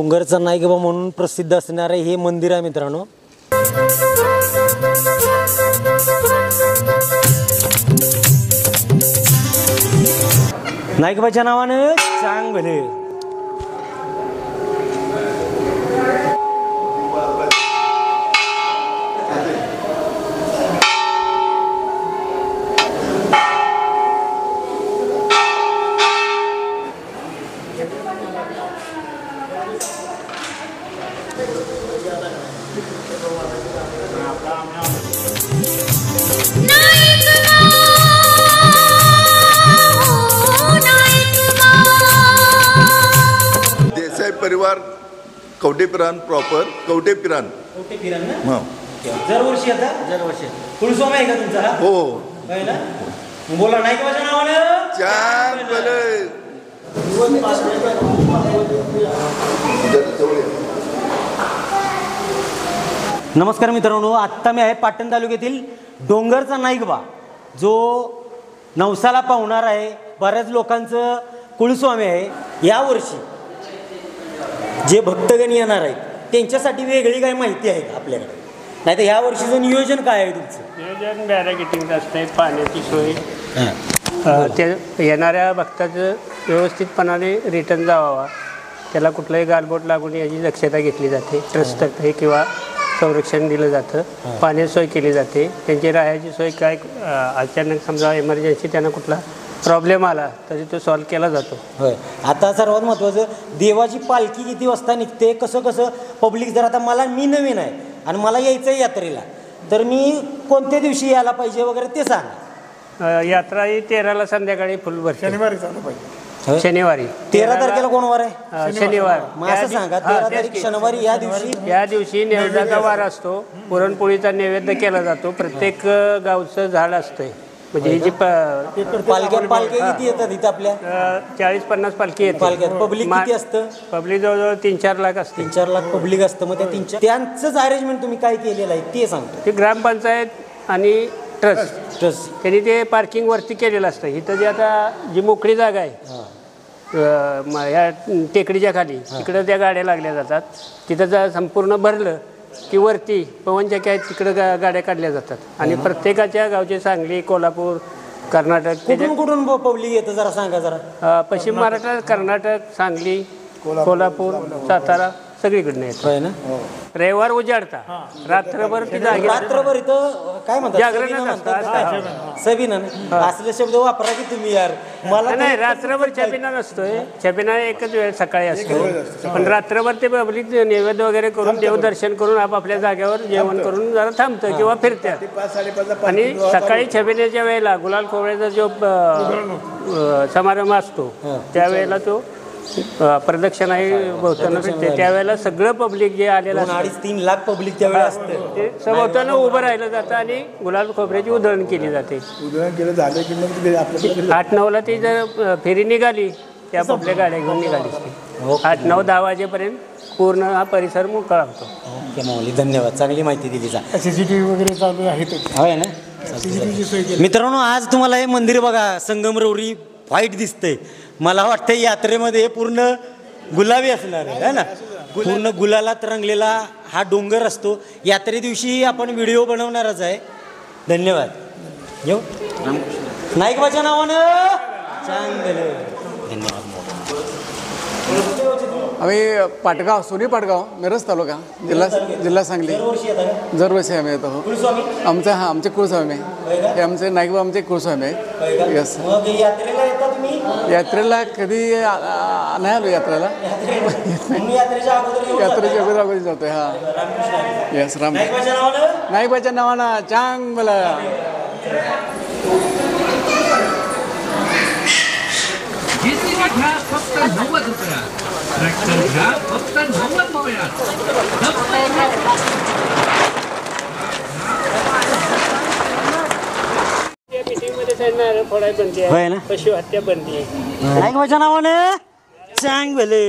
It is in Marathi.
डोंगरचा नाईकबा म्हणून प्रसिद्ध असणारे हे मंदिर आहे मित्रांनो। नाईकबाच्या नावानं चांग भले। देसाई परिवार कवटेपिरान प्रॉपर कवटेपिरान ना हां दरवर्षी आता दरवर्षी कुलस्वामी आहे का तुमचा हा? हो आहे ना बोला नाईकबाच्या नावानं चांग भले। नमस्कार मित्रांनो, आत्ता मी आहे पाटण तालुक्यातील डोंगरचा नाईकबा जो नवसाला पावणार आहे। बऱ्याच लोकांचं कुलस्वामी आहे। यावर्षी जे भक्तगण येणार आहेत त्यांच्यासाठी वेगळी काय माहिती आहे का आपल्याकडे? नाही तर ह्या वर्षीचं नियोजन काय आहे तुमचं? नियोजन बॅरिकेटिंग असते, पाण्याची सोय, त्या येणाऱ्या भक्ताचं व्यवस्थितपणाने रिटर्न जावा, त्याला कुठलंही गालबोट लागून याची दक्षता घेतली जाते। ट्रस्टतर्फे किंवा संरक्षण दिलं जातं, पाण्याची सोय केली जाते, त्यांची राहायची सोय काय अचानक समजा इमर्जन्सी त्यांना कुठला प्रॉब्लेम आला तरी तो सॉल्व केला जातो। होय, आता सर्वात महत्त्वाचं देवाची पालखी किती वाजता निघते, कसं कसं पब्लिक जर आता मी नवीन आहे आणि मला यायचं आहे यात्रेला, तर मी कोणत्या दिवशी यायला पाहिजे वगैरे ते सांगा। यात्रा ही 13ला संध्याकाळी फुल भरते, शनिवारी चालू पाहिजे, शनिवारी 13 तारखेला कोण वार आहे? शनिवार। मग असं सांगा 13 तारीख शनिवारी या दिवशी नैवेद्याचा वार असतो, पुरणपोळीचा नैवेद्य केला जातो। प्रत्येक गावचं झाड असतंय, म्हणजे ही जी पालख्या किती येतात इथं आपल्या? 40-50 पालखी येते। पालख्यात पब्लिक किती असतं? पब्लिक जवळजवळ 3-4 लाख असते। 3-4 लाख पब्लिक असतं। मग त्या त्यांचंच अरेंजमेंट तुम्ही काय केलेलं आहे ते सांगतो? ते ग्रामपंचायत आणि ट्रस्ट त्यांनी ते पार्किंग वरती केलेलं असतं। इथं जी आता जी मोकळी जागा आहे या टेकडीच्या खाली, तिकडं त्या गाड्या लागल्या जातात। तिथं जर संपूर्ण भरलं की वरती पवनचक्की आहेत, तिकडं गाड्या काढल्या जातात। आणि प्रत्येकाच्या गावचे सांगली, कोल्हापूर, कर्नाटक, कुठून पब्लिक येतं जरा सांगा जरा? पश्चिम महाराष्ट्रात कर्नाटक, सांगली, कोल्हापूर, सातारा सगळीकडनं येतं ना। रविवार उजाडता रात्रभर रात्रभर इथं काय म्हणतात सबिना असले शब्द वापरा की तुम्ही यार? मला नाही, रात्रभर छबिना नसतोय, छबिना एकच वेळ सकाळी असतो, पण रात्रभर ते पब्लिक नैवेद्य वगैरे करून देवदर्शन करून आपापल्या जागेवर जेवण करून जरा थांबतं किंवा फिरतात। आणि सकाळी छबिन्याच्या वेळेला गुलाल खोबऱ्याचा जो समारंभ असतो त्यावेळेला तो प्रदक्षिणाही भोवताना फिरते, त्यावेळेला सगळं पब्लिक जे आलेलं 2-3 लाख पब्लिक त्यावेळेला असतं, ते सभोवतानं उभं राहिलं जातं आणि गुलाल खोबऱ्याची उधळण केली जाते। 8-9ला ती जर फेरी निघाली त्या आपल्या गाड्या घेऊन निघाली 8-9-10 वाजेपर्यंत पूर्ण हा परिसर मोकळा होतो। ओके माऊली, धन्यवाद, चांगली माहिती दिली। CCTV वगैरे चालू आहे ना मित्रांनो? आज तुम्हाला हे मंदिर बघा, संगमरवरी व्हाईट दिसतंय। मला वाटतं यात्रेमध्ये पूर्ण गुलाबी असणार आहे ना, पूर्ण गुलालात रंगलेला हा डोंगर असतो। यात्रे दिवशी आपण व्हिडिओ बनवणारच आहे। धन्यवाद, येऊ नाईकबाच्या नावानं चांगलं। धन्यवाद। आम्ही पाटगाव, सोनी पाटगाव, मिरज तालुका, जिल्हा सांगली। दरवर्षी आम्ही येतो। आमचे कुलस्वामी हे आमचे नाईकबा, आमचे कुलस्वामी आहे। यस, यात्रेला कधी नाही आलो यात्रेला, यात्रेच्या अगोदर जातोय। हा यस, राम नाईकबाच्या नावानं चांग मला। फक्त 90 रुपया ट्रॅक्टर घ्या, फक्त 90 रुपया। पशु हत्या बंदी आहे नाईकबाच्या नावानं चांग भले।